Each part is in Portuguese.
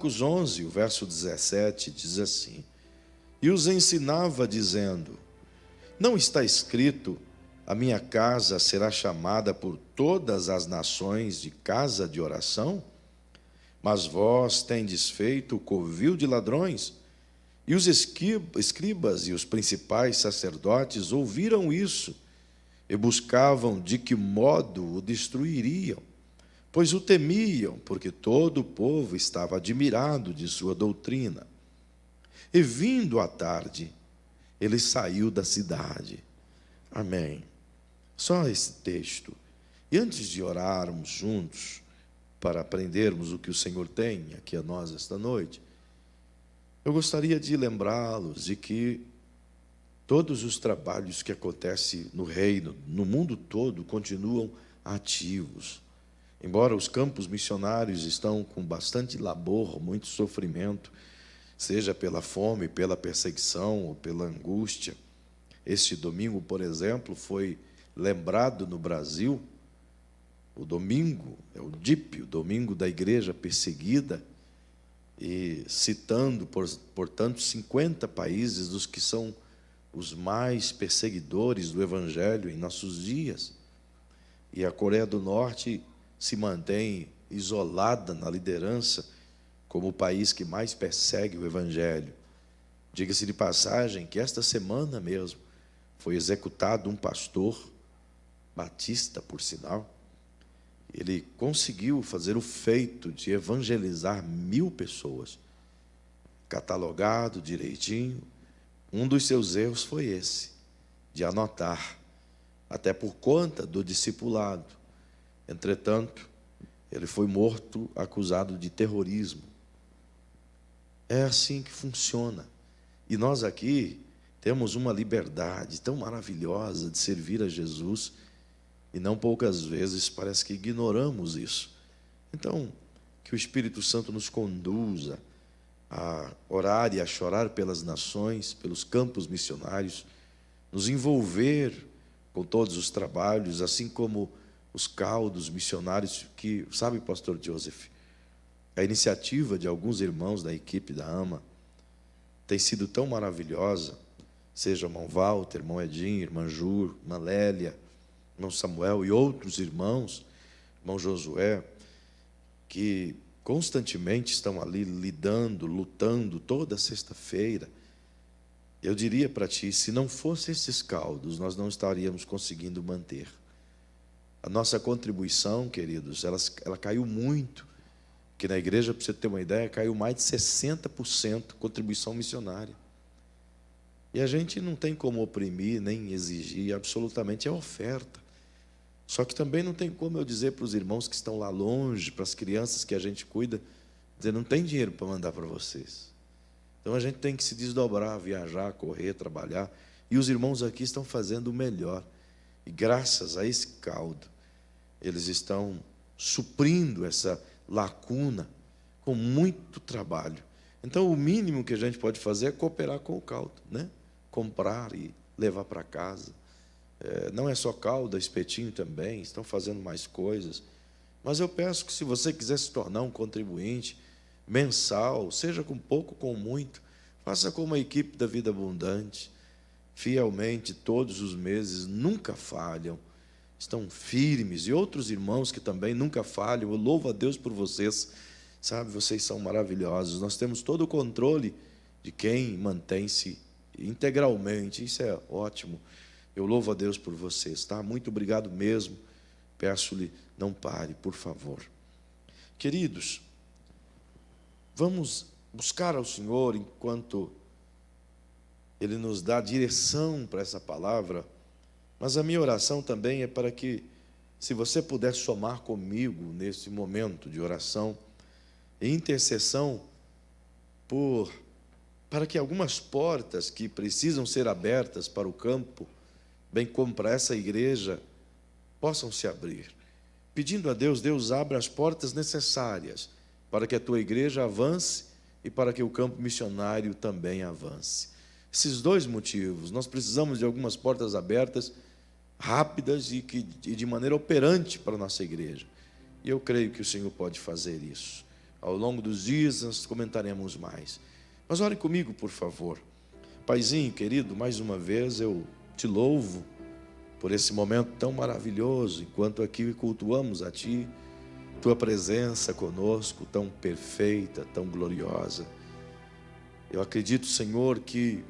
Marcos 11, o verso 17, diz assim: e os ensinava dizendo: não está escrito, a minha casa será chamada por todas as nações de casa de oração? Mas vós tendes feito o covil de ladrões. E os escribas e os principais sacerdotes ouviram isso e buscavam de que modo o destruiriam, pois o temiam, porque todo o povo estava admirado de sua doutrina. E vindo à tarde, ele saiu da cidade. Amém. Só esse texto. E antes de orarmos juntos, para aprendermos o que o Senhor tem aqui a nós esta noite, eu gostaria de lembrá-los de que todos os trabalhos que acontecem no reino, no mundo todo, continuam ativos. Embora os campos missionários estão com bastante labor, muito sofrimento, seja pela fome, pela perseguição ou pela angústia. Este domingo, por exemplo, foi lembrado no Brasil, o domingo, é o DIP, o domingo da igreja perseguida, e citando, portanto, 50 países dos que são os mais perseguidores do Evangelho em nossos dias. E a Coreia do Norte se mantém isolada na liderança como o país que mais persegue o Evangelho. Diga-se de passagem que esta semana mesmo foi executado um pastor, batista por sinal. Ele conseguiu fazer o feito de evangelizar 1000 pessoas, catalogado direitinho. Um dos seus erros foi esse, de anotar, até por conta do discipulado. Entretanto, ele foi morto, acusado de terrorismo. É assim que funciona. E nós aqui temos uma liberdade tão maravilhosa de servir a Jesus, e não poucas vezes parece que ignoramos isso. Então, que o Espírito Santo nos conduza a orar e a chorar pelas nações, pelos campos missionários, nos envolver com todos os trabalhos, assim como os caudos missionários que, sabe, pastor Joseph, a iniciativa de alguns irmãos da equipe da AMA tem sido tão maravilhosa, seja irmão Walter, irmão Edinho, irmã Jur, irmã Lélia, irmão Samuel e outros irmãos, irmão Josué, que constantemente estão ali lidando, lutando toda sexta-feira. Eu diria para ti, se não fossem esses caldos, nós não estaríamos conseguindo manter. A nossa contribuição, queridos, ela caiu muito, que na igreja, para você ter uma ideia, caiu mais de 60% contribuição missionária. E a gente não tem como oprimir, nem exigir, absolutamente é oferta. Só que também não tem como eu dizer para os irmãos que estão lá longe, para as crianças que a gente cuida, dizer, não tem dinheiro para mandar para vocês. Então a gente tem que se desdobrar, viajar, correr, trabalhar. E os irmãos aqui estão fazendo o melhor. E graças a esse caldo, eles estão suprindo essa lacuna com muito trabalho. Então o mínimo que a gente pode fazer é cooperar com o caldo, né? Comprar e levar para casa. Não é só caldo, é espetinho também, estão fazendo mais coisas. Mas eu peço que, se você quiser se tornar um contribuinte mensal, seja com pouco, com muito, faça como a equipe da Vida Abundante, fielmente, todos os meses, nunca falham, estão firmes, e outros irmãos que também nunca falham. Eu louvo a Deus por vocês, sabe, vocês são maravilhosos. Nós temos todo o controle de quem mantém-se integralmente, isso é ótimo. Eu louvo a Deus por vocês, tá? Muito obrigado mesmo. Peço-lhe, não pare, por favor. Queridos, vamos buscar ao Senhor enquanto Ele nos dá direção para essa palavra. Mas a minha oração também é para que, se você puder somar comigo nesse momento de oração e intercessão para que algumas portas que precisam ser abertas para o campo, bem como para essa igreja, possam se abrir. Pedindo a Deus, Deus abra as portas necessárias para que a tua igreja avance e para que o campo missionário também avance. Esses dois motivos, nós precisamos de algumas portas abertas, rápidas e de maneira operante para a nossa igreja. E eu creio que o Senhor pode fazer isso. Ao longo dos dias nós comentaremos mais. Mas ore comigo, por favor. Paizinho querido, mais uma vez eu te louvo por esse momento tão maravilhoso, enquanto aqui cultuamos a Ti, Tua presença conosco, tão perfeita, tão gloriosa. Eu acredito, Senhor, que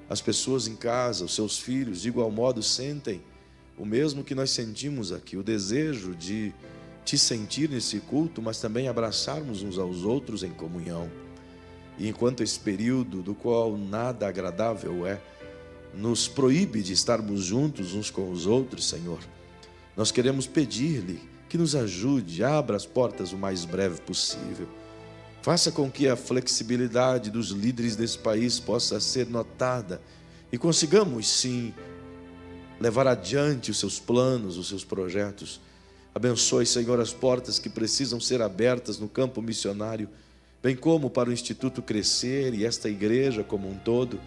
as pessoas em casa, os seus filhos, de igual modo sentem o mesmo que nós sentimos aqui, o desejo de Te sentir nesse culto, mas também abraçarmos uns aos outros em comunhão. E enquanto esse período, do qual nada agradável é, nos proíbe de estarmos juntos uns com os outros, Senhor, nós queremos pedir-lhe que nos ajude, abra as portas o mais breve possível. Faça com que a flexibilidade dos líderes desse país possa ser notada e consigamos, sim, levar adiante os seus planos, os seus projetos. Abençoe, Senhor, as portas que precisam ser abertas no campo missionário, bem como para o Instituto crescer e esta igreja como um todo,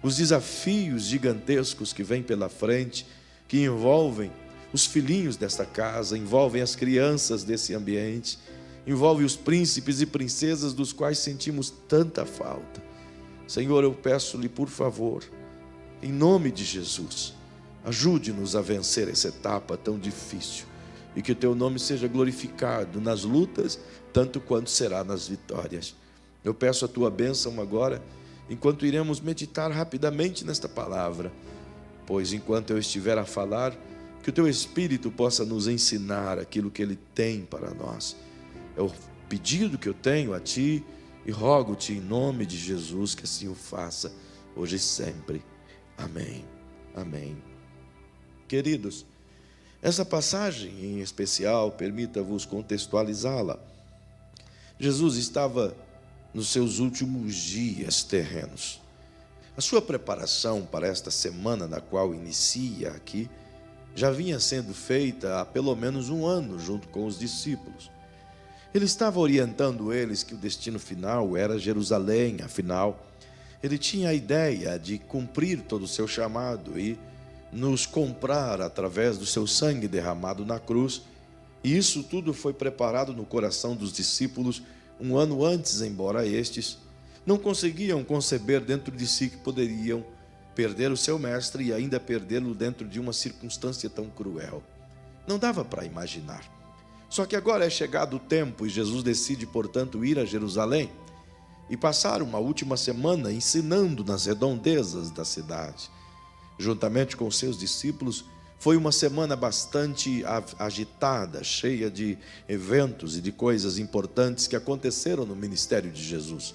os desafios gigantescos que vêm pela frente, que envolvem os filhinhos desta casa, envolvem as crianças desse ambiente, envolvem os príncipes e princesas dos quais sentimos tanta falta. Senhor, eu peço-lhe, por favor, em nome de Jesus, ajude-nos a vencer essa etapa tão difícil e que o Teu nome seja glorificado nas lutas, tanto quanto será nas vitórias. Eu peço a Tua bênção agora, enquanto iremos meditar rapidamente nesta palavra, pois enquanto eu estiver a falar, que o Teu Espírito possa nos ensinar aquilo que Ele tem para nós. É o pedido que eu tenho a Ti e rogo-Te em nome de Jesus que assim o faça, hoje e sempre. Amém. Amém. Queridos, essa passagem em especial, permita-vos contextualizá-la. Jesus estava nos seus últimos dias terrenos. A sua preparação para esta semana na qual inicia aqui, já vinha sendo feita há pelo menos um ano junto com os discípulos. Ele estava orientando eles que o destino final era Jerusalém, afinal, ele tinha a ideia de cumprir todo o seu chamado e nos comprar através do seu sangue derramado na cruz, e isso tudo foi preparado no coração dos discípulos um ano antes, embora estes não conseguiam conceber dentro de si que poderiam perder o seu mestre e ainda perdê-lo dentro de uma circunstância tão cruel. Não dava para imaginar. Só que agora é chegado o tempo e Jesus decide, portanto, ir a Jerusalém e passar uma última semana ensinando nas redondezas da cidade. Juntamente com seus discípulos, foi uma semana bastante agitada, cheia de eventos e de coisas importantes que aconteceram no ministério de Jesus.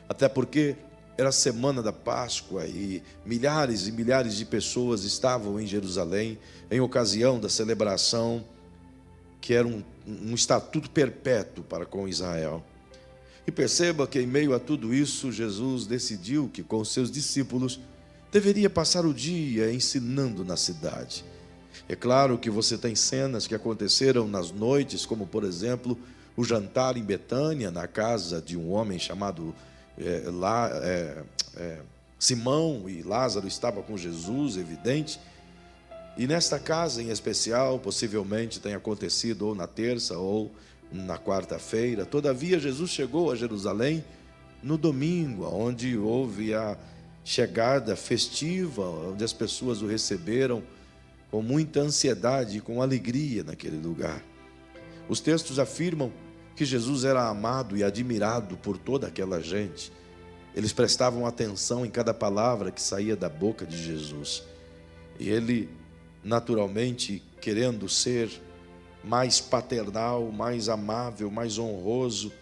Até porque era a semana da Páscoa e milhares de pessoas estavam em Jerusalém em ocasião da celebração que era um estatuto perpétuo para com Israel. E perceba que em meio a tudo isso, Jesus decidiu que com seus discípulos deveria passar o dia ensinando na cidade. É claro que você tem cenas que aconteceram nas noites, como por exemplo, o jantar em Betânia, na casa de um homem chamado Simão, e Lázaro estava com Jesus, evidente. E nesta casa em especial, possivelmente tenha acontecido ou na terça ou na quarta-feira. Todavia, Jesus chegou a Jerusalém no domingo, onde houve a chegada festiva, onde as pessoas o receberam com muita ansiedade e com alegria naquele lugar. Os textos afirmam que Jesus era amado e admirado por toda aquela gente. Eles prestavam atenção em cada palavra que saía da boca de Jesus. E ele, naturalmente, querendo ser mais paternal, mais amável, mais honroso,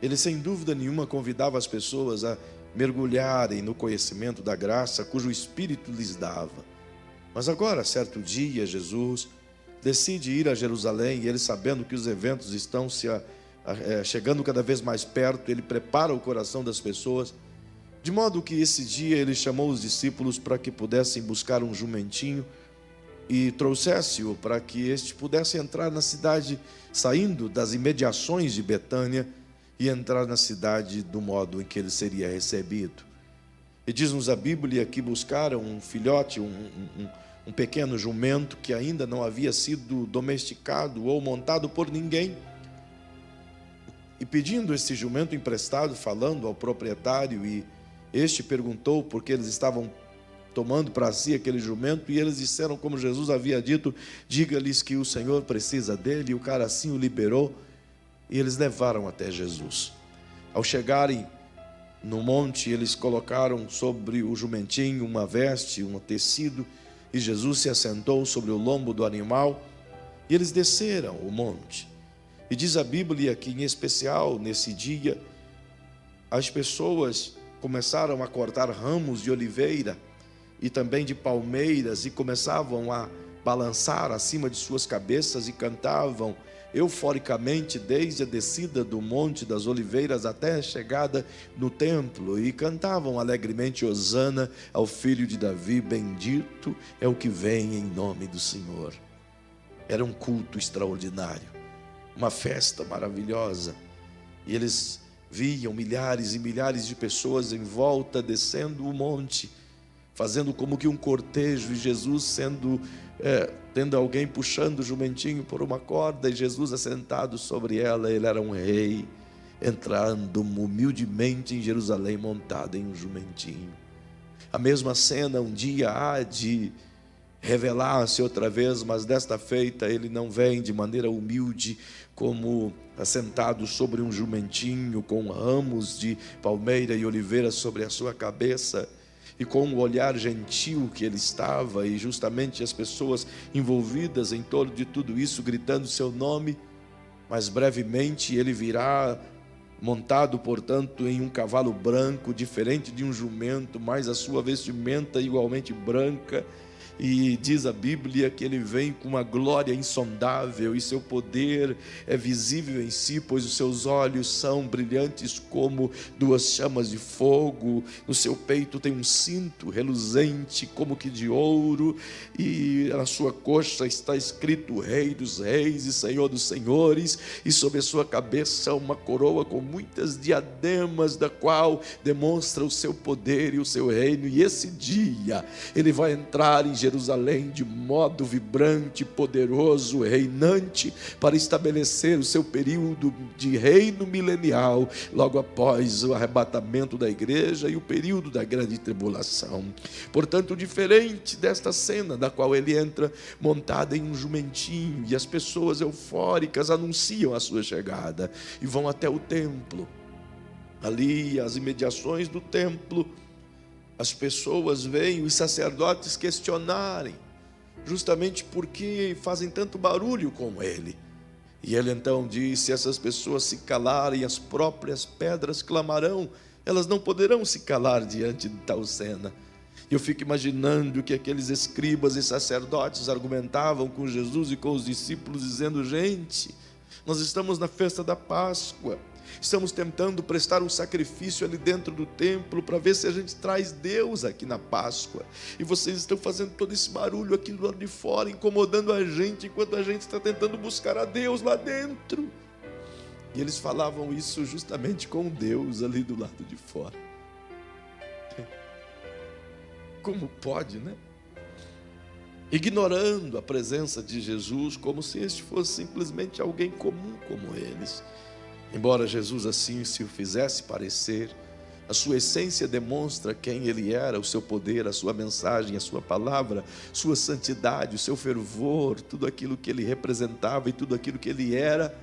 ele sem dúvida nenhuma convidava as pessoas a mergulharem no conhecimento da graça cujo Espírito lhes dava. Mas agora, certo dia, Jesus decide ir a Jerusalém e ele, sabendo que os eventos estão chegando cada vez mais perto, ele prepara o coração das pessoas, de modo que esse dia ele chamou os discípulos para que pudessem buscar um jumentinho e trouxesse-o para que este pudesse entrar na cidade, saindo das imediações de Betânia e entrar na cidade do modo em que ele seria recebido. E diz-nos a Bíblia que buscaram um filhote, um pequeno jumento que ainda não havia sido domesticado ou montado por ninguém. e pedindo esse jumento emprestado, falando ao proprietário, e este perguntou por que eles estavam tomando para si aquele jumento, e eles disseram como Jesus havia dito: diga-lhes que o Senhor precisa dele. E o cara assim o liberou, e eles levaram até Jesus. Ao chegarem no monte, eles colocaram sobre o jumentinho uma veste, um tecido, e Jesus se assentou sobre o lombo do animal, e eles desceram o monte. E diz a Bíblia que, em especial, nesse dia, as pessoas começaram a cortar ramos de oliveira e também de palmeiras, e começavam a balançar acima de suas cabeças e cantavam euforicamente desde a descida do Monte das Oliveiras até a chegada no templo, e cantavam alegremente: Hosana ao filho de Davi, bendito é o que vem em nome do Senhor. Era um culto extraordinário, uma festa maravilhosa, e eles viam milhares e milhares de pessoas em volta, descendo o monte, fazendo como que um cortejo, e Jesus tendo alguém puxando o jumentinho por uma corda, e Jesus assentado sobre ela. Ele era um rei, entrando humildemente em Jerusalém, montado em um jumentinho. A mesma cena um dia há de revelar-se outra vez, mas desta feita ele não vem de maneira humilde, como assentado sobre um jumentinho, com ramos de palmeira e oliveira sobre a sua cabeça, e com o olhar gentil que ele estava, e justamente as pessoas envolvidas em torno de tudo isso, gritando seu nome. Mas brevemente ele virá montado, portanto, em um cavalo branco, diferente de um jumento, mas a sua vestimenta igualmente branca. E diz a Bíblia que ele vem com uma glória insondável, e seu poder é visível em si, pois os seus olhos são brilhantes como duas chamas de fogo. No seu peito tem um cinto reluzente como que de ouro, e na sua coxa está escrito Rei dos Reis e Senhor dos Senhores, e sobre a sua cabeça uma coroa com muitas diademas, da qual demonstra o seu poder e o seu reino. E esse dia ele vai entrar em Jerusalém de modo vibrante, poderoso, reinante, para estabelecer o seu período de reino milenial, logo após o arrebatamento da igreja e o período da grande tribulação. Portanto, diferente desta cena, da qual ele entra montado em um jumentinho, e as pessoas eufóricas anunciam a sua chegada, e vão até o templo. Ali, às imediações do templo, as pessoas veem os sacerdotes questionarem, justamente porque fazem tanto barulho com ele. E ele então diz: se essas pessoas se calarem, as próprias pedras clamarão. Elas não poderão se calar diante de tal cena. Eu fico imaginando que aqueles escribas e sacerdotes argumentavam com Jesus e com os discípulos, dizendo: gente, nós estamos na festa da Páscoa, estamos tentando prestar um sacrifício ali dentro do templo para ver se a gente traz Deus aqui na Páscoa, e vocês estão fazendo todo esse barulho aqui do lado de fora, incomodando a gente, enquanto a gente está tentando buscar a Deus lá dentro. E eles falavam isso justamente com Deus ali do lado de fora. Como pode, né? Ignorando a presença de Jesus, como se este fosse simplesmente alguém comum como eles. Embora Jesus assim se o fizesse parecer, a sua essência demonstra quem ele era, o seu poder, a sua mensagem, a sua palavra, sua santidade, o seu fervor, tudo aquilo que ele representava e tudo aquilo que ele era.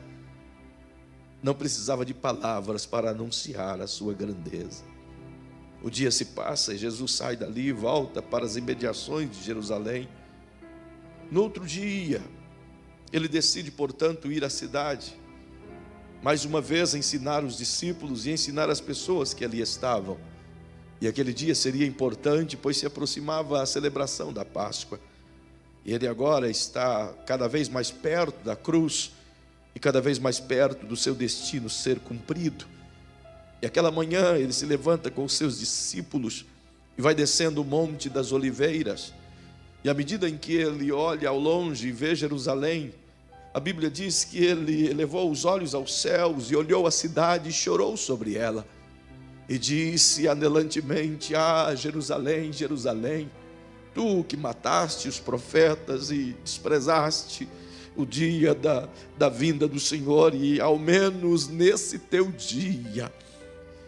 Não precisava de palavras para anunciar a sua grandeza. O dia se passa e Jesus sai dali e volta para as imediações de Jerusalém. No outro dia, ele decide, portanto, ir à cidade, mais uma vez ensinar os discípulos e ensinar as pessoas que ali estavam. E aquele dia seria importante, pois se aproximava a celebração da Páscoa. E ele agora está cada vez mais perto da cruz e cada vez mais perto do seu destino ser cumprido. E aquela manhã ele se levanta com os seus discípulos e vai descendo o Monte das Oliveiras. E à medida em que ele olha ao longe e vê Jerusalém, a Bíblia diz que ele elevou os olhos aos céus e olhou a cidade e chorou sobre ela. E disse anelantemente: ah, Jerusalém, Jerusalém, tu que mataste os profetas e desprezaste o dia da vinda do Senhor, e ao menos nesse teu dia,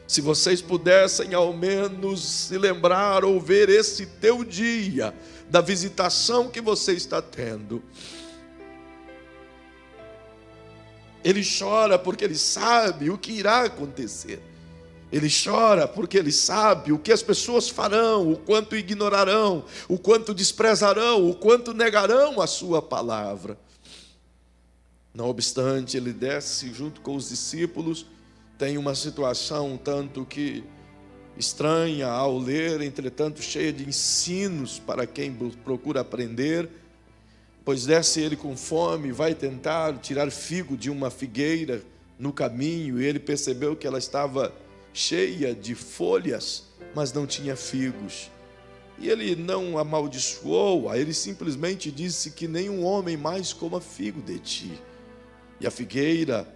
se vocês pudessem ao menos se lembrar ou ver esse teu dia, da visitação que você está tendo. Ele chora porque ele sabe o que irá acontecer. Ele chora porque ele sabe o que as pessoas farão, o quanto ignorarão, o quanto desprezarão, o quanto negarão a sua palavra. Não obstante, ele desce junto com os discípulos. Tem uma situação tanto que estranha ao ler, entretanto cheia de ensinos para quem procura aprender. Pois desce ele com fome, vai tentar tirar figo de uma figueira no caminho, e ele percebeu que ela estava cheia de folhas, mas não tinha figos. E ele não amaldiçoou-a, ele simplesmente disse que nenhum homem mais coma figo de ti. E a figueira,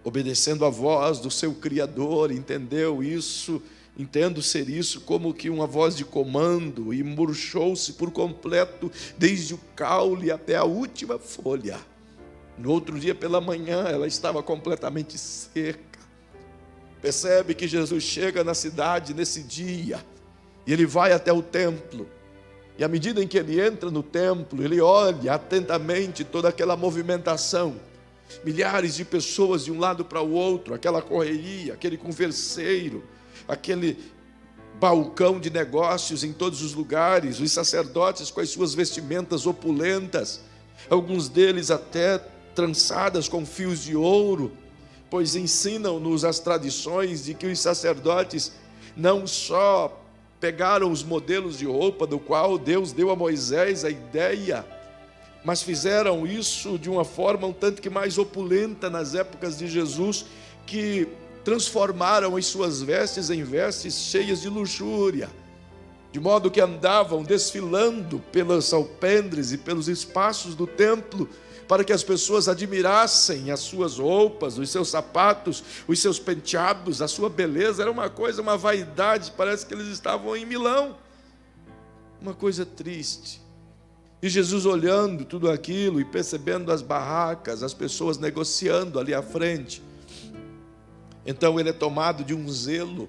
obedecendo a voz do seu Criador, entendeu isso, entendo ser isso como que uma voz de comando, e murchou-se por completo, desde o caule até a última folha. No outro dia pela manhã, ela estava completamente seca. Percebe que Jesus chega na cidade nesse dia, e ele vai até o templo, e à medida em que ele entra no templo, ele olha atentamente toda aquela movimentação, milhares de pessoas de um lado para o outro, aquela correria, aquele converseiro, aquele balcão de negócios em todos os lugares, os sacerdotes com as suas vestimentas opulentas, alguns deles até trançadas com fios de ouro, pois ensinam-nos as tradições de que os sacerdotes não só pegaram os modelos de roupa do qual Deus deu a Moisés a ideia, mas fizeram isso de uma forma um tanto que mais opulenta nas épocas de Jesus, que transformaram as suas vestes em vestes cheias de luxúria, de modo que andavam desfilando pelos alpendres e pelos espaços do templo, para que as pessoas admirassem as suas roupas, os seus sapatos, os seus penteados, a sua beleza. Era uma coisa, uma vaidade, parece que eles estavam em Milão, uma coisa triste. E Jesus olhando tudo aquilo e percebendo as barracas, as pessoas negociando ali à frente, então ele é tomado de um zelo,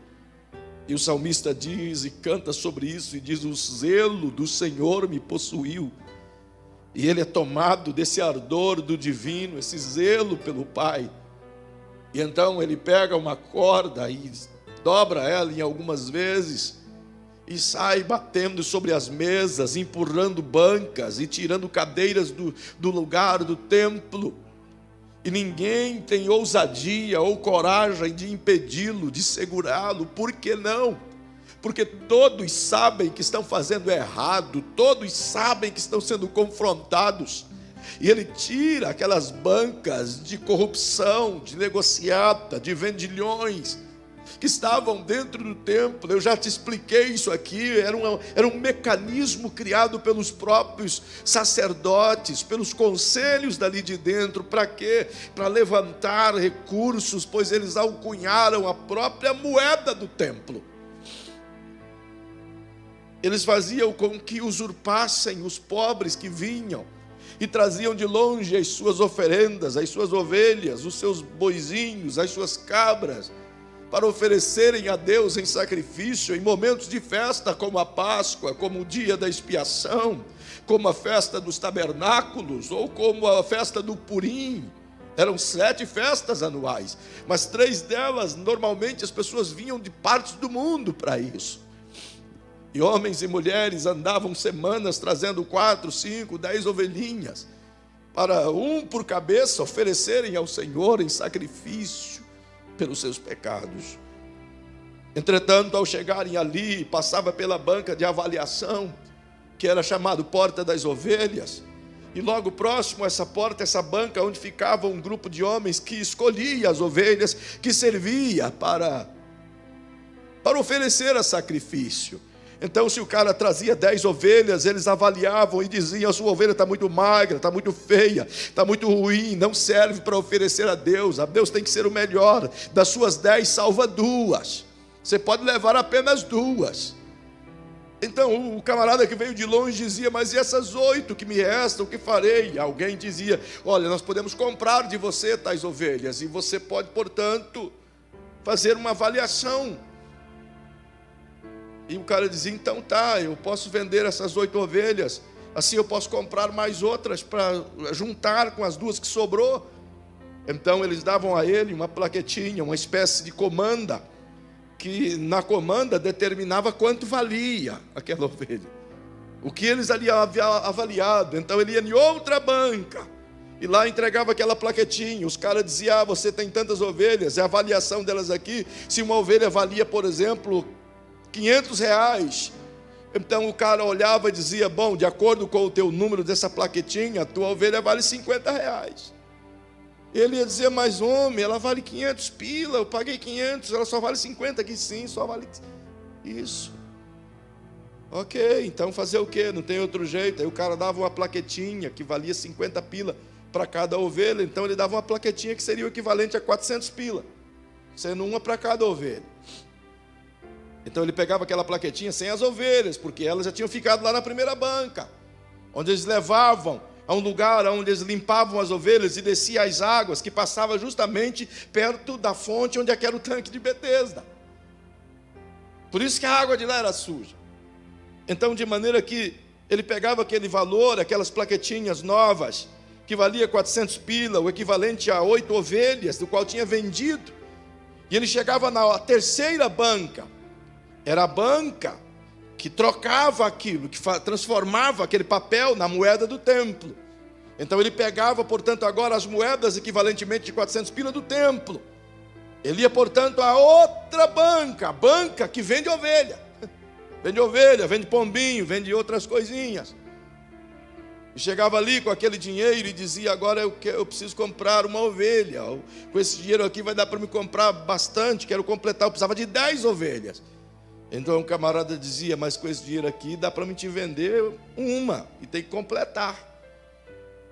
e o salmista diz e canta sobre isso, e diz: o zelo do Senhor me possuiu. E ele é tomado desse ardor do divino, esse zelo pelo Pai. E então ele pega uma corda e dobra ela em algumas vezes, e sai batendo sobre as mesas, empurrando bancas e tirando cadeiras do lugar do templo. E ninguém tem ousadia ou coragem de impedi-lo, de segurá-lo. Por que não? Porque todos sabem que estão fazendo errado, todos sabem que estão sendo confrontados. E ele tira aquelas bancas de corrupção, de negociata, de vendilhões, que estavam dentro do templo. Eu já te expliquei isso aqui, era um mecanismo criado pelos próprios sacerdotes, pelos conselhos dali de dentro. Para quê? Para levantar recursos, pois eles alcunharam a própria moeda do templo. Eles faziam com que usurpassem os pobres que vinham e traziam de longe as suas oferendas, as suas ovelhas, os seus boizinhos, as suas cabras, para oferecerem a Deus em sacrifício em momentos de festa, como a Páscoa, como o dia da expiação, como a festa dos tabernáculos, ou como a festa do Purim. Eram 7 festas anuais, mas 3 delas, normalmente as pessoas vinham de partes do mundo para isso. E homens e mulheres andavam semanas trazendo 4, 5, 10 ovelhinhas, para um por cabeça oferecerem ao Senhor em sacrifício pelos seus pecados. Entretanto, ao chegarem ali, passava pela banca de avaliação, que era chamado Porta das Ovelhas, e logo próximo a essa porta, essa banca, onde ficava um grupo de homens que escolhia as ovelhas, que servia para oferecer a sacrifício. Então, se o cara trazia 10 ovelhas, eles avaliavam e diziam: a sua ovelha está muito magra, está muito feia, está muito ruim, não serve para oferecer a Deus tem que ser o melhor. Das suas 10, salva 2. Você pode levar apenas 2. Então o camarada que veio de longe dizia: mas e essas 8 que me restam, o que farei? E alguém dizia: olha, nós podemos comprar de você tais ovelhas, e você pode, portanto, fazer uma avaliação. E o cara dizia: então tá, eu posso vender essas 8 ovelhas, assim eu posso comprar mais outras para juntar com as 2 que sobrou. Então eles davam a ele uma plaquetinha, uma espécie de comanda, que na comanda determinava quanto valia aquela ovelha, o que eles haviam avaliado. Então ele ia em outra banca e lá entregava aquela plaquetinha. Os caras diziam: ah, você tem tantas ovelhas, é a avaliação delas aqui. Se uma ovelha valia, por exemplo, R$500, então o cara olhava e dizia: bom, de acordo com o teu número dessa plaquetinha, a tua ovelha vale R$50. Ele ia dizer: mas homem, ela vale 500 pila, eu paguei 500, ela só vale 50 aqui. Sim, só vale isso. Ok, então fazer o quê? Não tem outro jeito. Aí o cara dava uma plaquetinha que valia 50 pila para cada ovelha, então ele dava uma plaquetinha que seria o equivalente a 400 pila, sendo uma para cada ovelha. Então ele pegava aquela plaquetinha sem as ovelhas, porque elas já tinham ficado lá na primeira banca, onde eles levavam a um lugar onde eles limpavam as ovelhas e descia as águas, que passava justamente perto da fonte onde era o tanque de Betesda. Por isso que a água de lá era suja. Então, de maneira que ele pegava aquele valor, aquelas plaquetinhas novas, que valia 400 pila, o equivalente a 8 ovelhas, do qual tinha vendido, e ele chegava na terceira banca. Era a banca que trocava aquilo, que transformava aquele papel na moeda do templo. Então ele pegava, portanto, agora as moedas equivalentemente de 400 pila do templo. Ele ia, portanto, a outra banca, a banca que vende ovelha. Vende ovelha, vende pombinho, vende outras coisinhas. E chegava ali com aquele dinheiro e dizia: agora eu preciso comprar uma ovelha. Com esse dinheiro aqui vai dar para me comprar bastante, quero completar, eu precisava de 10 ovelhas. Então o camarada dizia: mas com esse dinheiro aqui dá para me te vender uma, e tem que completar,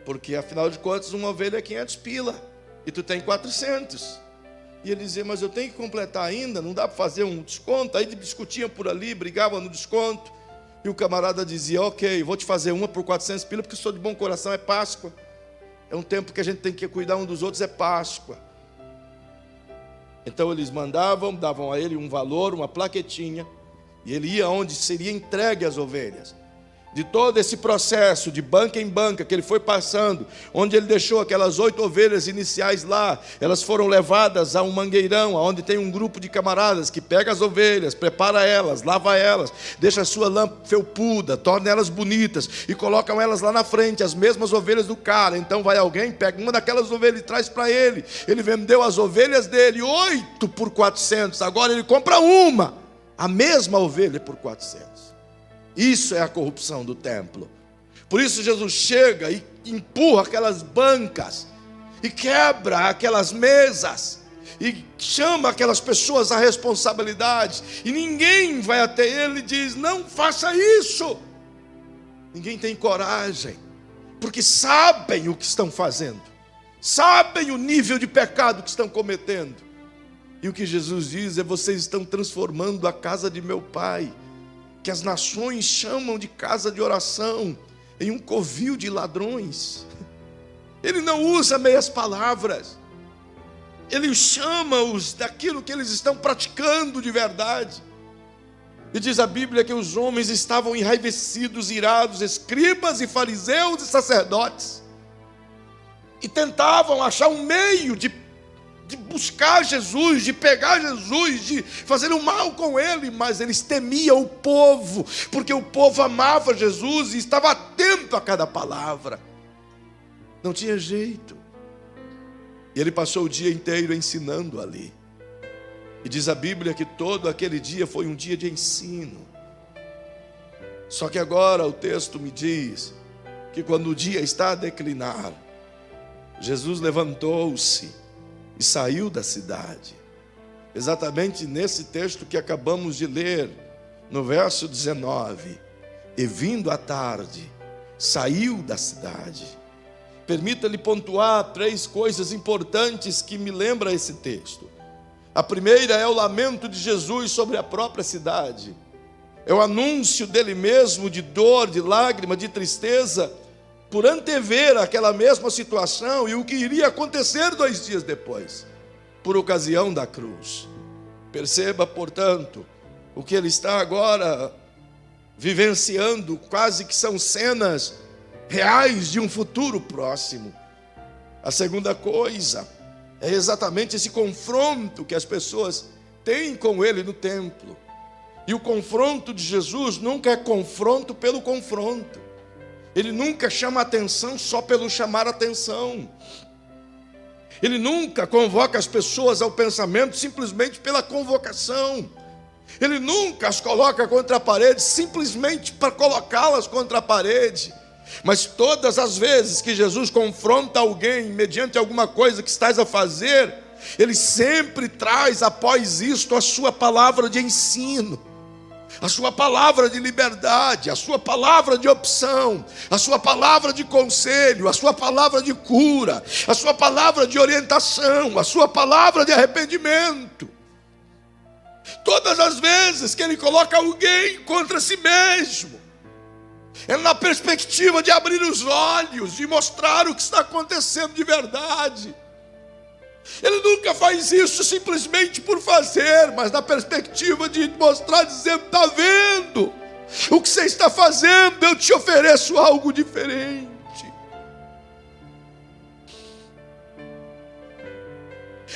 porque afinal de contas uma ovelha é 500 pila, e tu tem 400. E ele dizia: mas eu tenho que completar ainda, não dá para fazer um desconto? Aí discutiam por ali, brigavam no desconto, e o camarada dizia: ok, vou te fazer uma por 400 pila, porque eu sou de bom coração, é Páscoa, é um tempo que a gente tem que cuidar um dos outros, é Páscoa. Então eles davam a ele um valor, uma plaquetinha, e ele ia onde seria entregue as ovelhas. De todo esse processo de banca em banca que ele foi passando, onde ele deixou aquelas 8 ovelhas iniciais lá, elas foram levadas a um mangueirão, onde tem um grupo de camaradas que pega as ovelhas, prepara elas, lava elas, deixa a sua lã felpuda, torna elas bonitas e colocam elas lá na frente, as mesmas ovelhas do cara. Então vai alguém, pega uma daquelas ovelhas e traz para ele. Ele vendeu as ovelhas dele 8 por 400, agora ele compra uma, a mesma ovelha, por 400. Isso é a corrupção do templo. Por isso Jesus chega e empurra aquelas bancas, e quebra aquelas mesas, e chama aquelas pessoas à responsabilidade, e ninguém vai até ele e diz: não faça isso. Ninguém tem coragem, porque sabem o que estão fazendo, sabem o nível de pecado que estão cometendo. E o que Jesus diz é: vocês estão transformando a casa de meu Pai, que as nações chamam de casa de oração, em um covil de ladrões. Ele não usa meias palavras, ele chama-os daquilo que eles estão praticando de verdade. E diz a Bíblia que os homens estavam enraivecidos, irados, escribas e fariseus e sacerdotes, e tentavam achar um meio de buscar Jesus, de pegar Jesus, de fazer o mal com ele, mas eles temiam o povo, porque o povo amava Jesus e estava atento a cada palavra. Não tinha jeito. E ele passou o dia inteiro ensinando ali. E diz a Bíblia que todo aquele dia foi um dia de ensino. Só que agora o texto me diz que quando o dia está a declinar, Jesus levantou-se e saiu da cidade. Exatamente nesse texto que acabamos de ler, no verso 19. E vindo à tarde, saiu da cidade. Permita-lhe pontuar 3 coisas importantes que me lembra esse texto. A primeira é o lamento de Jesus sobre a própria cidade. É o anúncio dele mesmo de dor, de lágrima, de tristeza, por antever aquela mesma situação e o que iria acontecer 2 dias depois, por ocasião da cruz. Perceba, portanto, o que ele está agora vivenciando, quase que são cenas reais de um futuro próximo. A segunda coisa é exatamente esse confronto que as pessoas têm com ele no templo. E o confronto de Jesus nunca é confronto pelo confronto. Ele nunca chama atenção só pelo chamar atenção. Ele nunca convoca as pessoas ao pensamento simplesmente pela convocação. Ele nunca as coloca contra a parede simplesmente para colocá-las contra a parede. Mas todas as vezes que Jesus confronta alguém mediante alguma coisa que estás a fazer, ele sempre traz após isto a sua palavra de ensino, a sua palavra de liberdade, a sua palavra de opção, a sua palavra de conselho, a sua palavra de cura, a sua palavra de orientação, a sua palavra de arrependimento. Todas as vezes que ele coloca alguém contra si mesmo, é na perspectiva de abrir os olhos, de mostrar o que está acontecendo de verdade. Ele nunca faz isso simplesmente por fazer, mas na perspectiva de mostrar, dizendo: está vendo o que você está fazendo? Eu te ofereço algo diferente.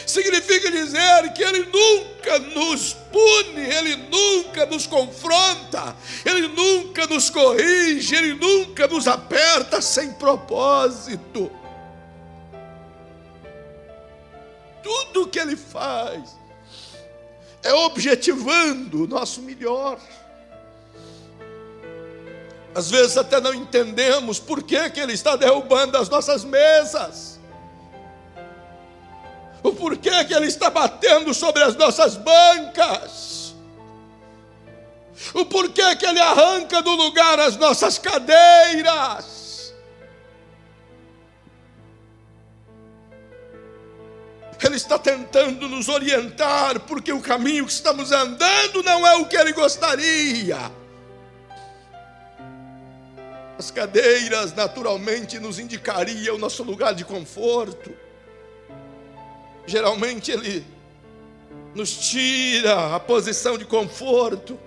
Significa dizer que ele nunca nos pune, ele nunca nos confronta, ele nunca nos corrige, ele nunca nos aperta sem propósito. Tudo que ele faz é objetivando o nosso melhor. Às vezes até não entendemos por que ele está derrubando as nossas mesas, o porquê que ele está batendo sobre as nossas bancas, o porquê que ele arranca do lugar as nossas cadeiras. Ele está tentando nos orientar, porque o caminho que estamos andando não é o que ele gostaria. As cadeiras naturalmente nos indicariam o nosso lugar de conforto. Geralmente ele nos tira a posição de conforto,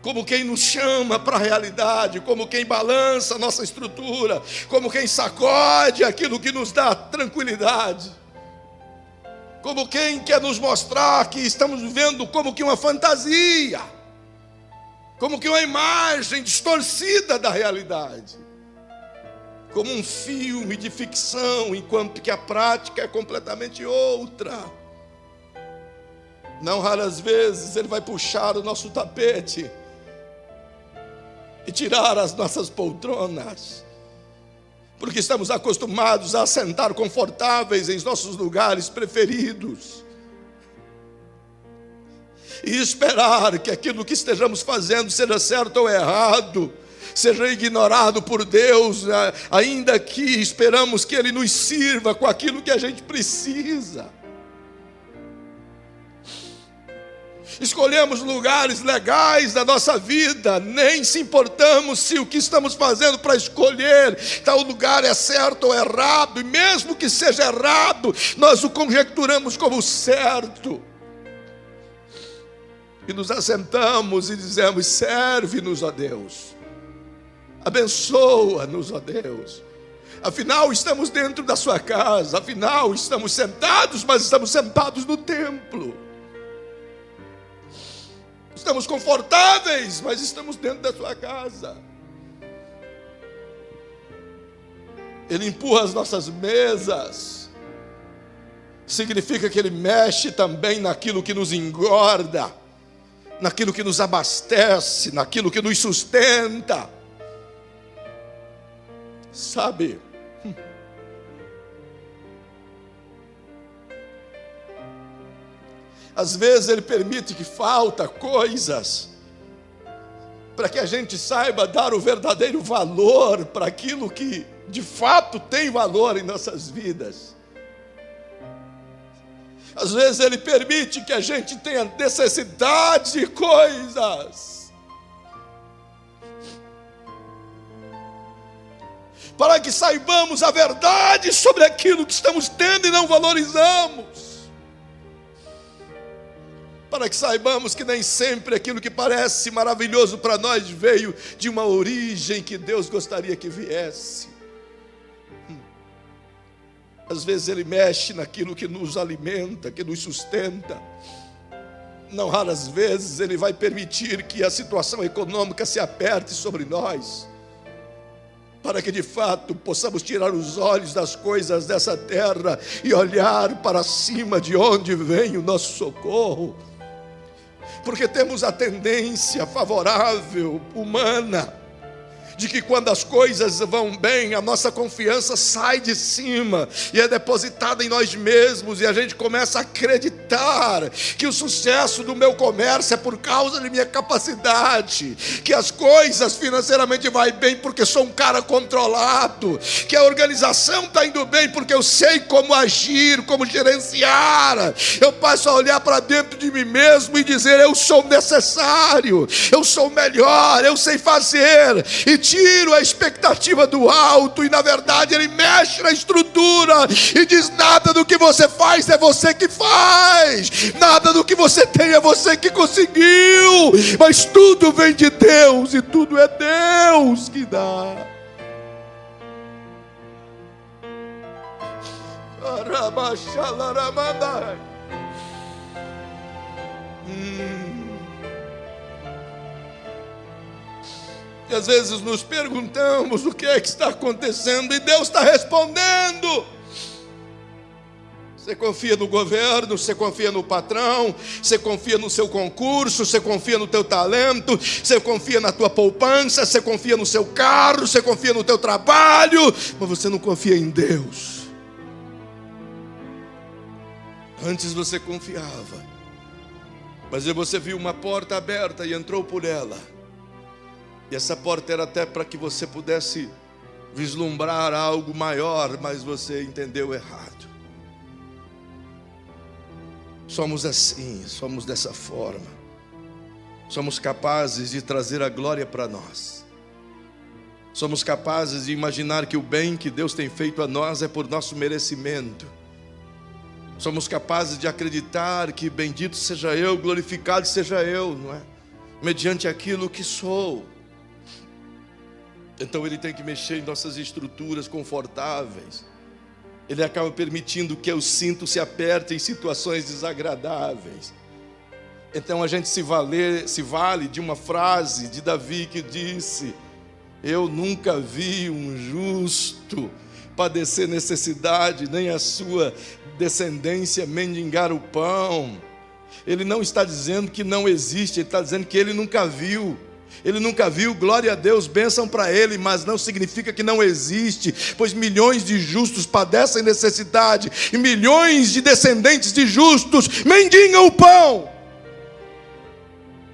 como quem nos chama para a realidade, como quem balança a nossa estrutura, como quem sacode aquilo que nos dá tranquilidade, como quem quer nos mostrar que estamos vivendo como que uma fantasia, como que uma imagem distorcida da realidade, como um filme de ficção, enquanto que a prática é completamente outra. Não raras vezes ele vai puxar o nosso tapete e tirar as nossas poltronas, porque estamos acostumados a sentar confortáveis em nossos lugares preferidos e esperar que aquilo que estejamos fazendo, seja certo ou errado, seja ignorado por Deus, ainda que esperamos que Ele nos sirva com aquilo que a gente precisa. Escolhemos lugares legais da nossa vida, nem se importamos se o que estamos fazendo para escolher tal lugar é certo ou errado, e mesmo que seja errado, nós o conjecturamos como certo. E nos assentamos e dizemos: serve-nos, ó Deus. Abençoa-nos, ó Deus. Afinal, estamos dentro da sua casa. Afinal, estamos sentados, mas estamos sentados no templo. Estamos confortáveis, mas estamos dentro da sua casa. Ele empurra as nossas mesas. Significa que Ele mexe também naquilo que nos engorda, naquilo que nos abastece, naquilo que nos sustenta. Sabe, às vezes Ele permite que falta coisas para que a gente saiba dar o verdadeiro valor para aquilo que de fato tem valor em nossas vidas. Às vezes Ele permite que a gente tenha necessidade de coisas para que saibamos a verdade sobre aquilo que estamos tendo e não valorizamos, para que saibamos que nem sempre aquilo que parece maravilhoso para nós veio de uma origem que Deus gostaria que viesse. Às vezes Ele mexe naquilo que nos alimenta, que nos sustenta. Não raras vezes Ele vai permitir que a situação econômica se aperte sobre nós, para que de fato possamos tirar os olhos das coisas dessa terra e olhar para cima, de onde vem o nosso socorro. Porque temos a tendência favorável, humana, de que quando as coisas vão bem, a nossa confiança sai de cima e é depositada em nós mesmos, e a gente começa a acreditar que o sucesso do meu comércio é por causa de minha capacidade, que as coisas financeiramente vai bem porque sou um cara controlado, que a organização está indo bem porque eu sei como agir, como gerenciar. Eu passo a olhar para dentro de mim mesmo e dizer: eu sou necessário, eu sou melhor, eu sei fazer, e tiro a expectativa do alto, e na verdade Ele mexe na estrutura e diz: nada do que você faz é você que faz, nada do que você tem é você que conseguiu, mas tudo vem de Deus e tudo é Deus que dá. E às vezes nos perguntamos o que é que está acontecendo, e Deus está respondendo. Você confia no governo, você confia no patrão, você confia no seu concurso, você confia no teu talento, você confia na tua poupança, você confia no seu carro, você confia no teu trabalho, mas você não confia em Deus. Antes você confiava, mas aí você viu uma porta aberta e entrou por ela. E essa porta era até para que você pudesse vislumbrar algo maior, mas você entendeu errado. Somos assim, somos dessa forma. Somos capazes de trazer a glória para nós. Somos capazes de imaginar que o bem que Deus tem feito a nós é por nosso merecimento. Somos capazes de acreditar que bendito seja eu, glorificado seja eu, não é? Mediante aquilo que sou. Então Ele tem que mexer em nossas estruturas confortáveis. Ele acaba permitindo que os cintos se apertem em situações desagradáveis. Então a gente se vale de uma frase de Davi que disse: eu nunca vi um justo padecer necessidade, nem a sua descendência mendigar o pão. Ele não está dizendo que não existe, ele está dizendo que ele nunca viu. Ele nunca viu, glória a Deus, bênção para ele, mas não significa que não existe, pois milhões de justos padecem necessidade, e milhões de descendentes de justos mendigam o pão.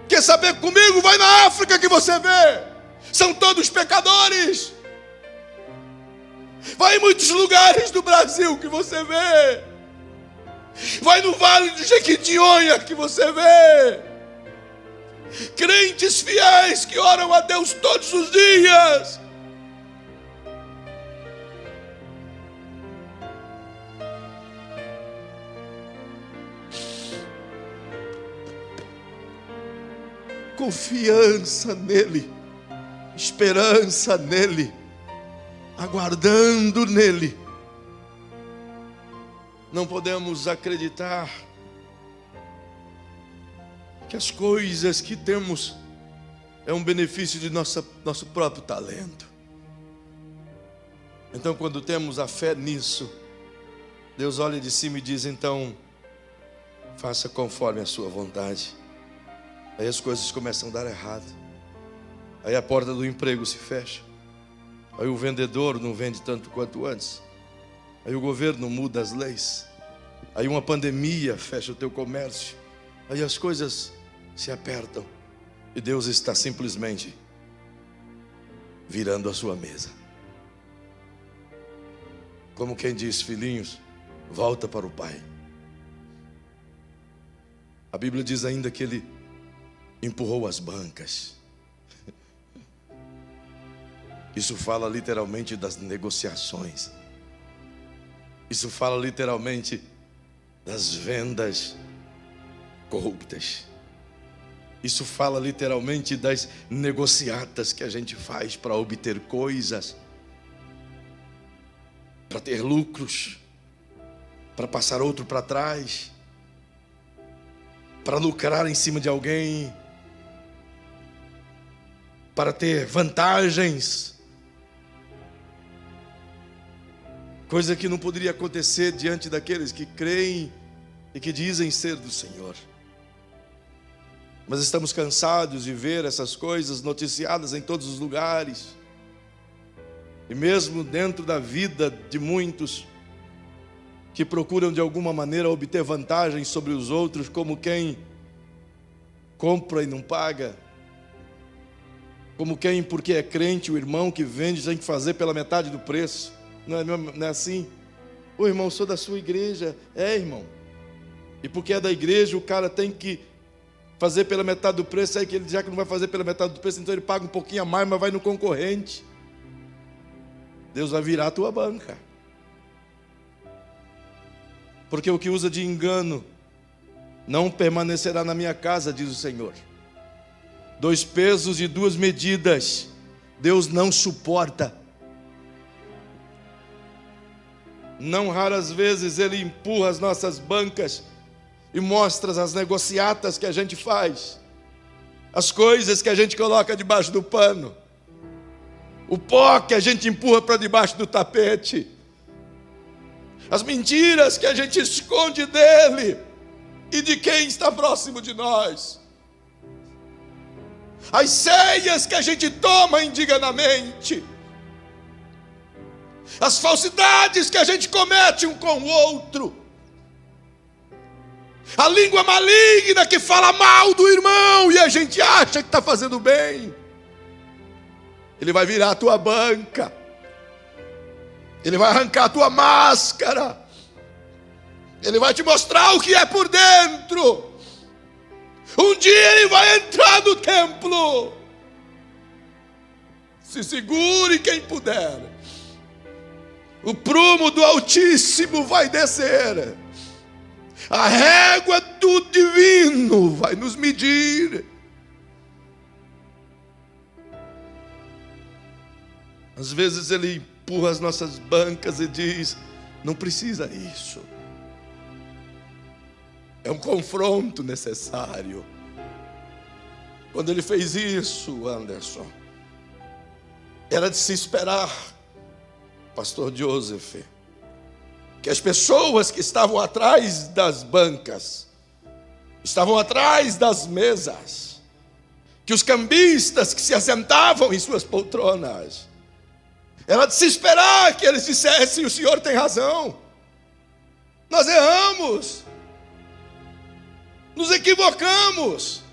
Quer saber comigo? Vai na África que você vê, são todos pecadores. Vai em muitos lugares do Brasil que você vê, vai no Vale do Jequitinhonha que você vê crentes fiéis que oram a Deus todos os dias. Confiança nele, esperança nele, aguardando nele. Não podemos acreditar que as coisas que temos é um benefício de nosso próprio talento. Então, quando temos a fé nisso, Deus olha de cima e diz: então, faça conforme a sua vontade. Aí as coisas começam a dar errado. Aí a porta do emprego se fecha. Aí o vendedor não vende tanto quanto antes. Aí o governo muda as leis. Aí uma pandemia fecha o teu comércio. Aí as coisas se apertam. E Deus está simplesmente virando a sua mesa. Como quem diz: filhinhos, volta para o Pai. A Bíblia diz ainda que Ele empurrou as bancas. Isso fala literalmente das negociações. Isso fala literalmente das vendas corruptas. Isso fala literalmente das negociatas que a gente faz para obter coisas, para ter lucros, para passar outro para trás, para lucrar em cima de alguém, para ter vantagens. Coisa que não poderia acontecer diante daqueles que creem e que dizem ser do Senhor. Mas estamos cansados de ver essas coisas noticiadas em todos os lugares. E mesmo dentro da vida de muitos que procuram de alguma maneira obter vantagens sobre os outros, como quem compra e não paga. Como quem, porque é crente, o irmão que vende tem que fazer pela metade do preço. Não é assim? Ô irmão, sou da sua igreja. É, irmão. E porque é da igreja, o cara tem que fazer pela metade do preço. Aí que ele já que não vai fazer pela metade do preço, então ele paga um pouquinho a mais, mas vai no concorrente. Deus vai virar a tua banca. Porque o que usa de engano não permanecerá na minha casa, diz o Senhor. 2 pesos e 2 medidas Deus não suporta. Não raras vezes Ele empurra as nossas bancas e mostra as negociatas que a gente faz, as coisas que a gente coloca debaixo do pano, o pó que a gente empurra para debaixo do tapete, as mentiras que a gente esconde dele e de quem está próximo de nós, as ceias que a gente toma indignamente, as falsidades que a gente comete um com o outro, a língua maligna que fala mal do irmão e a gente acha que está fazendo bem. Ele vai virar a tua banca, ele vai arrancar a tua máscara, ele vai te mostrar o que é por dentro. Um dia ele vai entrar no templo. Se segure quem puder. O prumo do Altíssimo vai descer. A régua do divino vai nos medir. Às vezes ele empurra as nossas bancas e diz: não precisa isso. É um confronto necessário. Quando ele fez isso, Anderson, era de se esperar, pastor Joseph, que as pessoas que estavam atrás das bancas, estavam atrás das mesas, que os cambistas que se assentavam em suas poltronas, era de se esperar que eles dissessem: o senhor tem razão, nós erramos, nos equivocamos.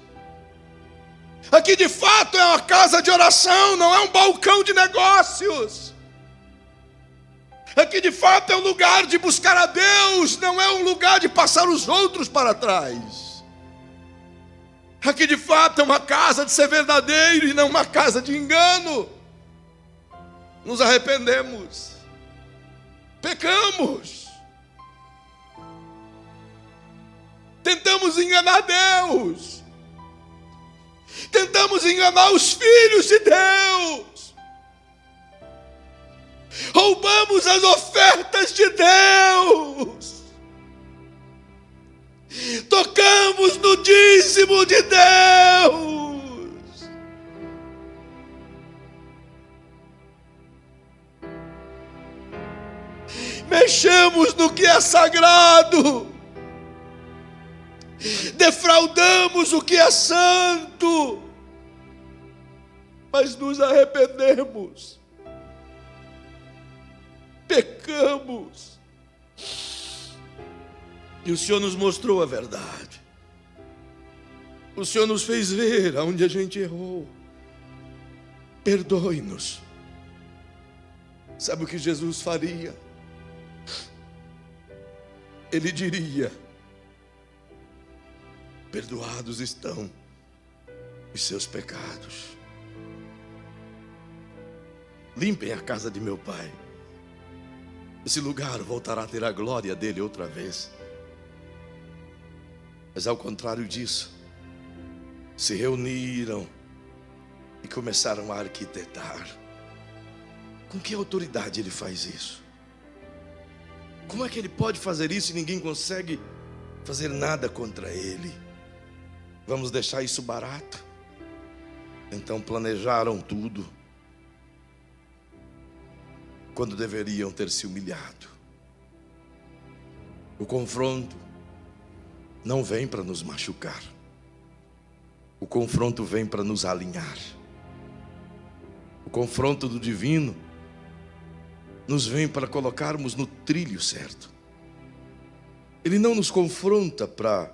Aqui de fato é uma casa de oração, não é um balcão de negócios. Aqui de fato é um lugar de buscar a Deus, não é um lugar de passar os outros para trás. Aqui de fato é uma casa de ser verdadeiro e não uma casa de engano. Nos arrependemos, pecamos, tentamos enganar Deus, tentamos enganar os filhos de Deus, roubamos as ofertas de Deus, tocamos no dízimo de Deus, mexemos no que é sagrado, defraudamos o que é santo, mas nos arrependemos, pecamos, e o Senhor nos mostrou a verdade, o Senhor nos fez ver aonde a gente errou. Perdoe-nos. Sabe o que Jesus faria? Ele diria: perdoados estão os seus pecados. limpem a casa de meu pai. Esse lugar voltará a ter a glória dele outra vez. Mas ao contrário disso, se reuniram e começaram a arquitetar. Com que autoridade ele faz isso? Como é que ele pode fazer isso e ninguém consegue fazer nada contra ele? Vamos deixar isso barato? Então planejaram tudo, quando deveriam ter se humilhado. O confronto não vem para nos machucar. O confronto vem para nos alinhar. O confronto do divino nos vem para colocarmos no trilho certo. Ele não nos confronta para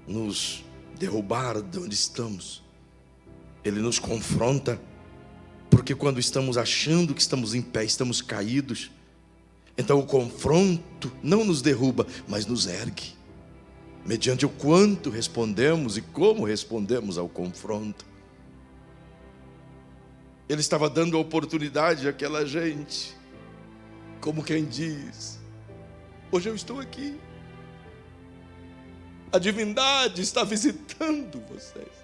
nos derrubar de onde estamos. Ele nos confronta porque quando estamos achando que estamos em pé, estamos caídos. Então o confronto não nos derruba, mas nos ergue, mediante o quanto respondemos e como respondemos ao confronto. Ele estava dando a oportunidade àquela gente, como quem diz: hoje eu estou aqui, a divindade está visitando vocês.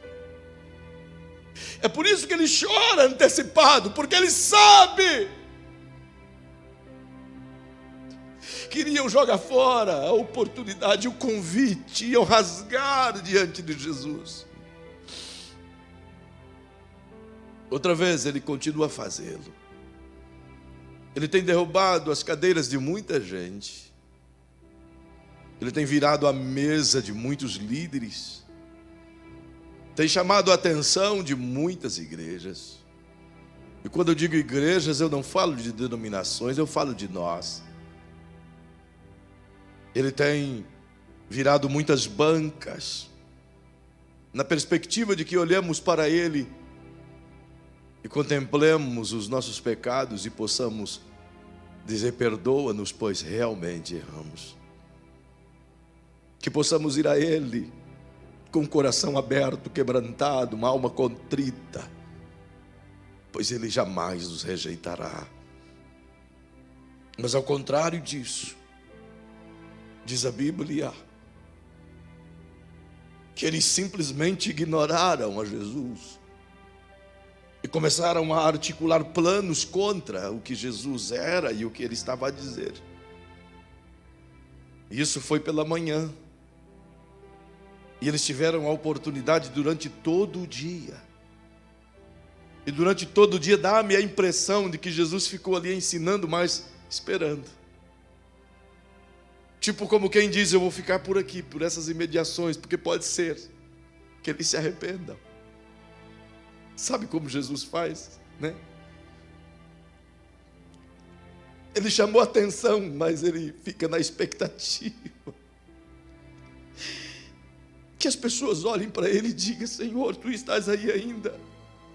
É por isso que ele chora antecipado, porque ele sabe que iriam jogar fora a oportunidade, o convite, iam rasgar diante de Jesus. Outra vez ele continua a fazê-lo. Ele tem derrubado as cadeiras de muita gente. Ele tem virado a mesa de muitos líderes. Tem chamado a atenção de muitas igrejas. E quando eu digo igrejas, eu não falo de denominações, eu falo de nós. Ele tem virado muitas bancas, na perspectiva de que olhemos para Ele e contemplemos os nossos pecados e possamos dizer: perdoa-nos, pois realmente erramos. Que possamos ir a Ele com o coração aberto, quebrantado, uma alma contrita, pois Ele jamais nos rejeitará. Mas ao contrário disso, diz a Bíblia que eles simplesmente ignoraram a Jesus e começaram a articular planos contra o que Jesus era e o que Ele estava a dizer. Isso foi pela manhã. E eles tiveram a oportunidade durante todo o dia. E durante todo o dia dá-me a impressão de que Jesus ficou ali ensinando, mas esperando. Tipo como quem diz: eu vou ficar por aqui, por essas imediações, porque pode ser que eles se arrependam. Sabe como Jesus faz, né? Ele chamou a atenção, mas ele fica na expectativa. Que as pessoas olhem para ele e digam: Senhor, tu estás aí ainda.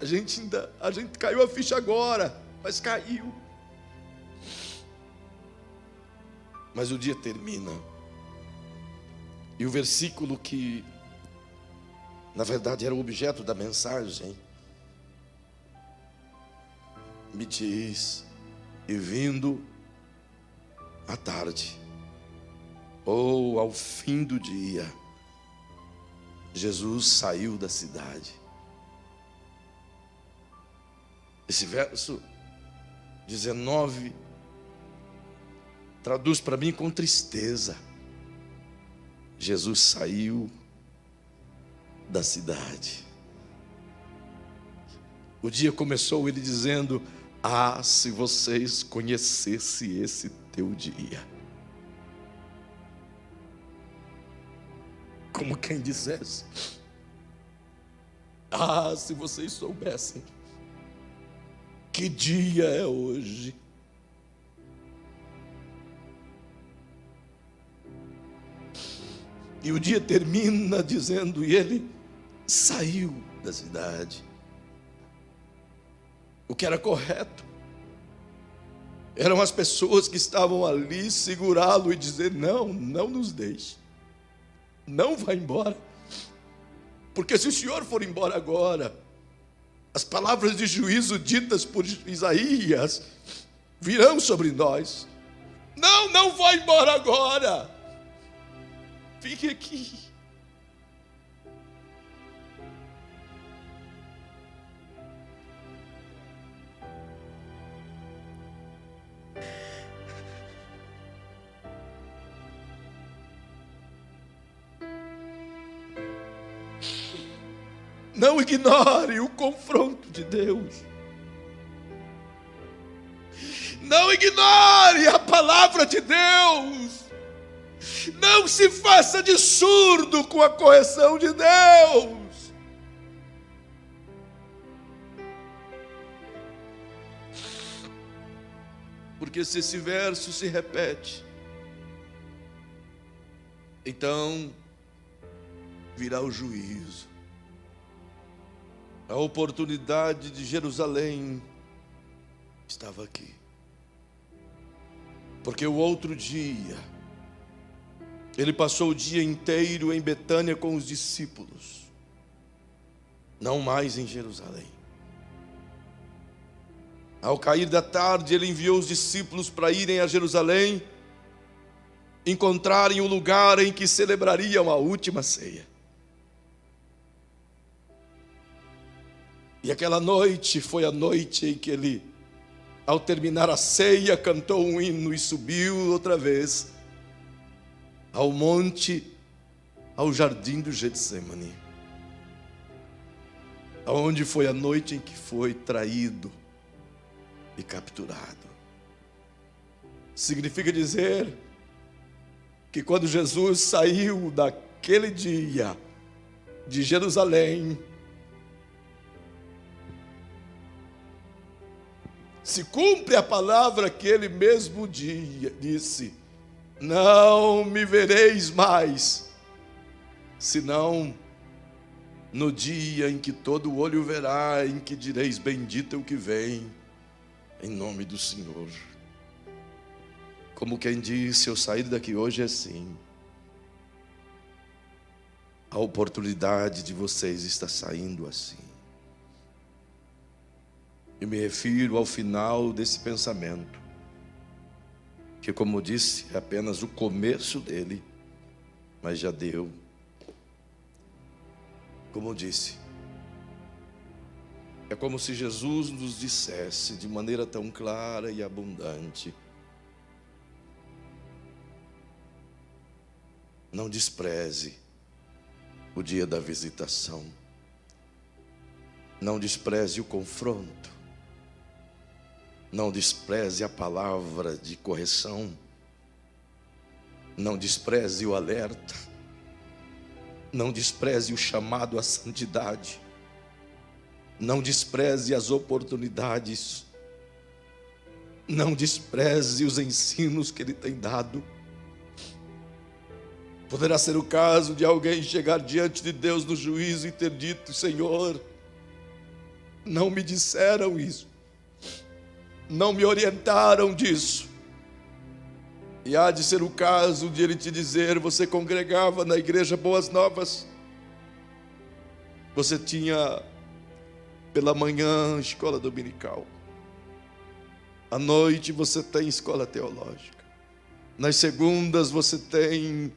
A gente caiu a ficha agora, mas caiu. Mas o dia termina. E o versículo que, na verdade, era o objeto da mensagem, me diz: e vindo à tarde, ou ao fim do dia, Jesus saiu da cidade. Esse verso 19 traduz para mim com tristeza: Jesus saiu da cidade. O dia começou ele dizendo: ah, se vocês conhecessem esse teu dia. Como quem dissesse: ah, se vocês soubessem que dia é hoje. E o dia termina dizendo: e ele saiu da cidade. O que era correto eram as pessoas que estavam ali segurá-lo e dizer: não, não nos deixe, não vá embora, porque se o senhor for embora agora, As palavras de juízo ditas por Isaías virão sobre nós. Não, não vá embora agora. Fique aqui. Não ignore o confronto de Deus. Não ignore a palavra de Deus. Não se faça de surdo com a correção de Deus. Porque se esse verso se repete, então virá o juízo. A oportunidade de Jerusalém estava aqui. Porque o outro dia, ele passou o dia inteiro em Betânia com os discípulos, não mais em Jerusalém. Ao cair da tarde, ele enviou os discípulos para irem a Jerusalém, encontrarem o lugar em que celebrariam a última ceia. E aquela noite foi a noite em que ele, ao terminar a ceia, cantou um hino e subiu outra vez ao monte, ao jardim do Getsemane, aonde foi a noite em que foi traído e capturado. Significa dizer que quando Jesus saiu daquele dia de Jerusalém, se cumpre a palavra que ele mesmo disse: não me vereis mais, senão no dia em que todo olho verá, em que direis: bendito é o que vem em nome do Senhor. Como quem disse, eu sair daqui hoje assim. A oportunidade de vocês está saindo assim. Eu me refiro ao final desse pensamento, que, como disse, é apenas o começo dele, mas já deu. Como disse, é como se Jesus nos dissesse de maneira tão clara e abundante: não despreze o dia da visitação, não despreze o confronto, não despreze a palavra de correção, não despreze o alerta, não despreze o chamado à santidade, não despreze as oportunidades, não despreze os ensinos que Ele tem dado. Poderá ser o caso de alguém chegar diante de Deus no juízo e ter dito: Senhor, não me disseram isso, não me orientaram disso. E há de ser o caso de Ele te dizer: você congregava na igreja Boas Novas, você tinha pela manhã escola dominical, à noite você tem escola teológica, nas segundas você tem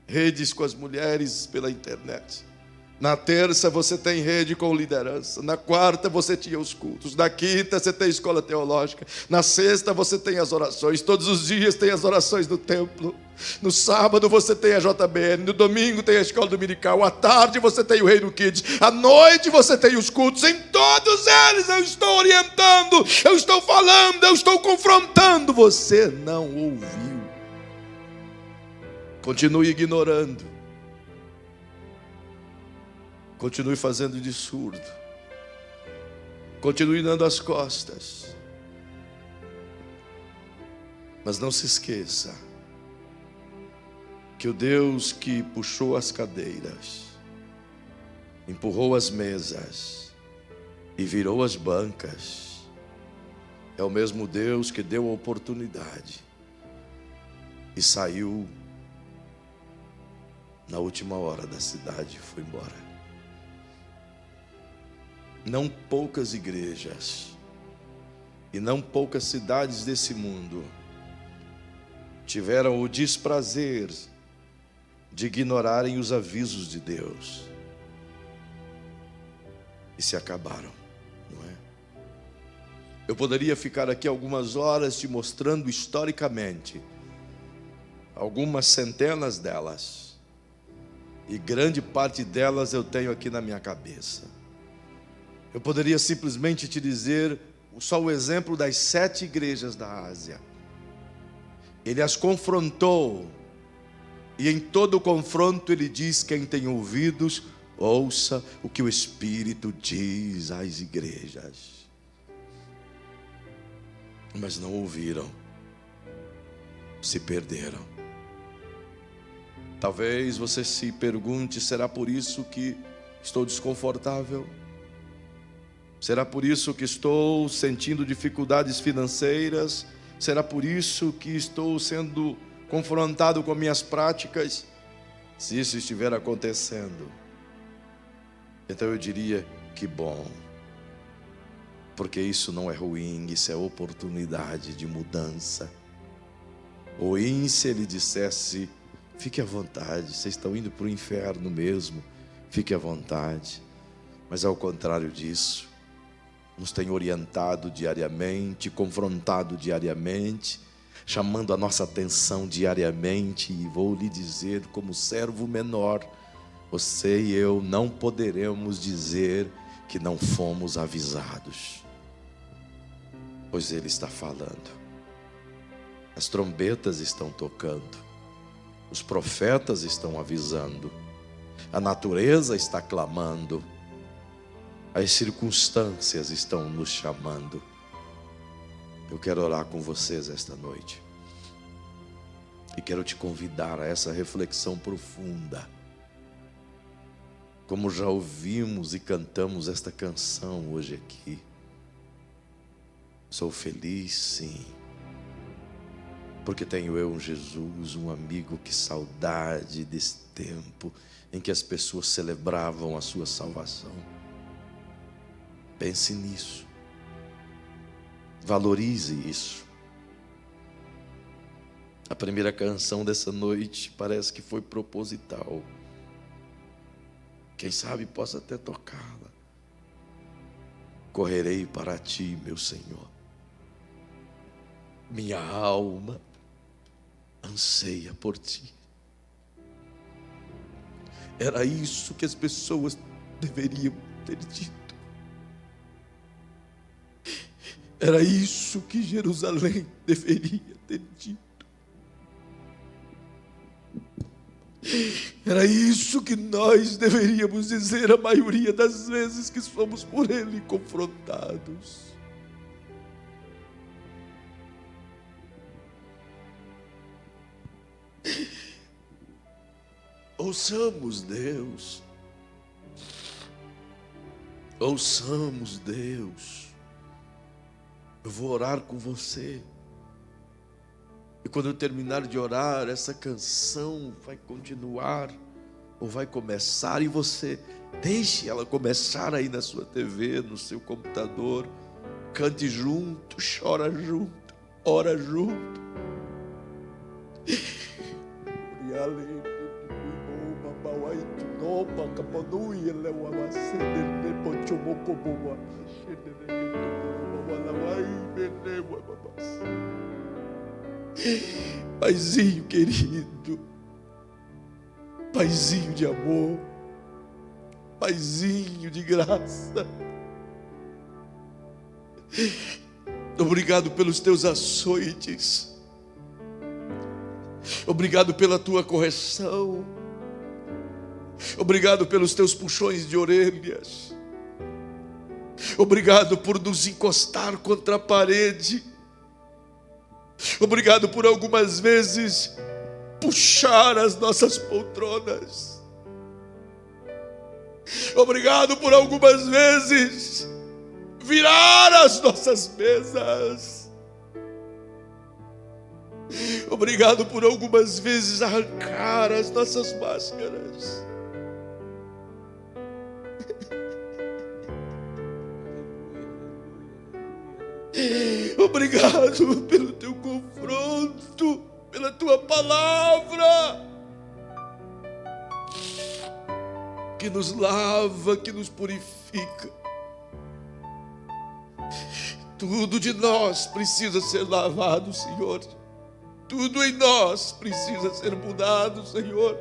redes com as mulheres pela internet, na terça você tem rede com liderança, na quarta você tinha os cultos, na quinta você tem escola teológica, na sexta você tem as orações, todos os dias tem as orações no templo, no sábado você tem a JBN, no domingo tem a escola dominical, à tarde você tem o Reino Kids, à noite você tem os cultos. Em todos eles eu estou orientando, eu estou falando, eu estou confrontando. Você não ouviu, continue ignorando, continue fazendo de surdo, continue dando as costas, mas não se esqueça que o Deus que puxou as cadeiras, empurrou as mesas e virou as bancas, é o mesmo Deus que deu a oportunidade e saiu na última hora da cidade e foi embora. não poucas igrejas e não poucas cidades desse mundo tiveram o desprazer de ignorarem os avisos de Deus e se acabaram, não é? Eu poderia ficar aqui algumas horas te mostrando historicamente algumas centenas delas, e grande parte delas eu tenho aqui na minha cabeça. Eu poderia simplesmente te dizer só o exemplo das 7 igrejas da Ásia. Ele as confrontou, e em todo o confronto ele diz: quem tem ouvidos, ouça o que o Espírito diz às igrejas. Mas não ouviram, se perderam. Talvez você se pergunte: será por isso que estou desconfortável? Será por isso que estou sentindo dificuldades financeiras? Será por isso que estou sendo confrontado com minhas práticas? Se isso estiver acontecendo, então eu diria: que bom, porque isso não é ruim, isso é oportunidade de mudança. Ruim se ele dissesse: fique à vontade, vocês estão indo para o inferno mesmo, fique à vontade. Mas ao contrário disso, nos tem orientado diariamente, confrontado diariamente, chamando a nossa atenção diariamente. E vou lhe dizer, como servo menor, você e eu não poderemos dizer que não fomos avisados, pois Ele está falando, as trombetas estão tocando, os profetas estão avisando, a natureza está clamando, as circunstâncias estão nos chamando. Eu quero orar com vocês esta noite e quero te convidar a essa reflexão profunda. Como já ouvimos e cantamos esta canção hoje aqui, sou feliz, sim, porque tenho eu um Jesus, um amigo. Que saudade desse tempo em que as pessoas celebravam a sua salvação. Pense nisso, valorize isso. A primeira canção dessa noite parece que foi proposital. Quem sabe possa até tocá-la. Correrei para ti, meu Senhor. Minha alma anseia por ti. Era isso que as pessoas deveriam ter dito. Era isso que Jerusalém deveria ter dito. Era isso que nós deveríamos dizer a maioria das vezes que somos por Ele confrontados. Ouçamos Deus. Ouçamos Deus. Eu vou orar com você. E quando eu terminar de orar, essa canção vai continuar ou vai começar, e você deixe ela começar aí na sua TV, no seu computador. Cante junto, chora junto, ora junto. Paizinho querido, Paizinho de amor, Paizinho de graça, obrigado pelos teus açoites, obrigado pela tua correção, obrigado pelos teus puxões de orelhas, obrigado por nos encostar contra a parede, obrigado por algumas vezes puxar as nossas poltronas, obrigado por algumas vezes virar as nossas mesas, obrigado por algumas vezes arrancar as nossas máscaras. Obrigado pelo teu confronto, pela tua palavra, que nos lava, que nos purifica. Tudo de nós precisa ser lavado, Senhor. Tudo em nós precisa ser mudado, Senhor.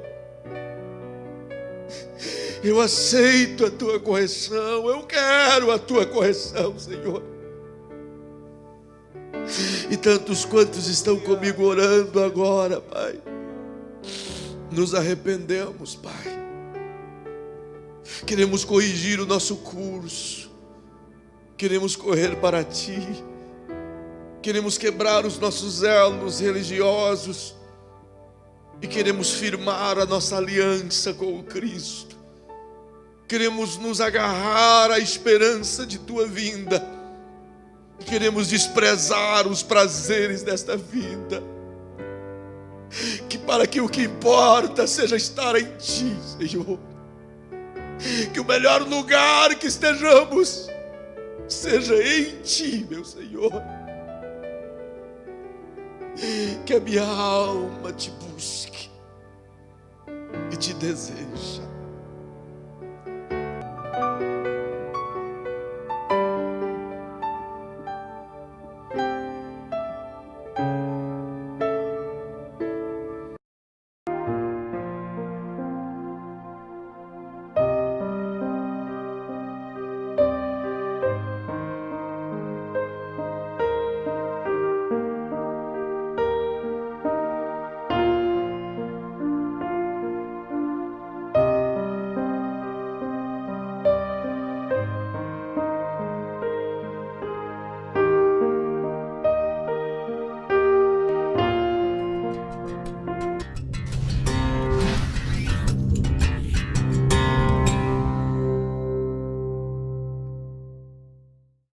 Eu aceito a tua correção, eu quero a tua correção, Senhor. E tantos quantos estão comigo orando agora, Pai, nos arrependemos, Pai. Queremos corrigir o nosso curso, queremos correr para Ti, queremos quebrar os nossos elos religiosos e queremos firmar a nossa aliança com o Cristo. Queremos nos agarrar à esperança de Tua vinda. Queremos desprezar os prazeres desta vida. Para que o que importa seja estar em Ti, Senhor. Que o melhor lugar que estejamos seja em Ti, meu Senhor. Que a minha alma Te busque e Te deseja.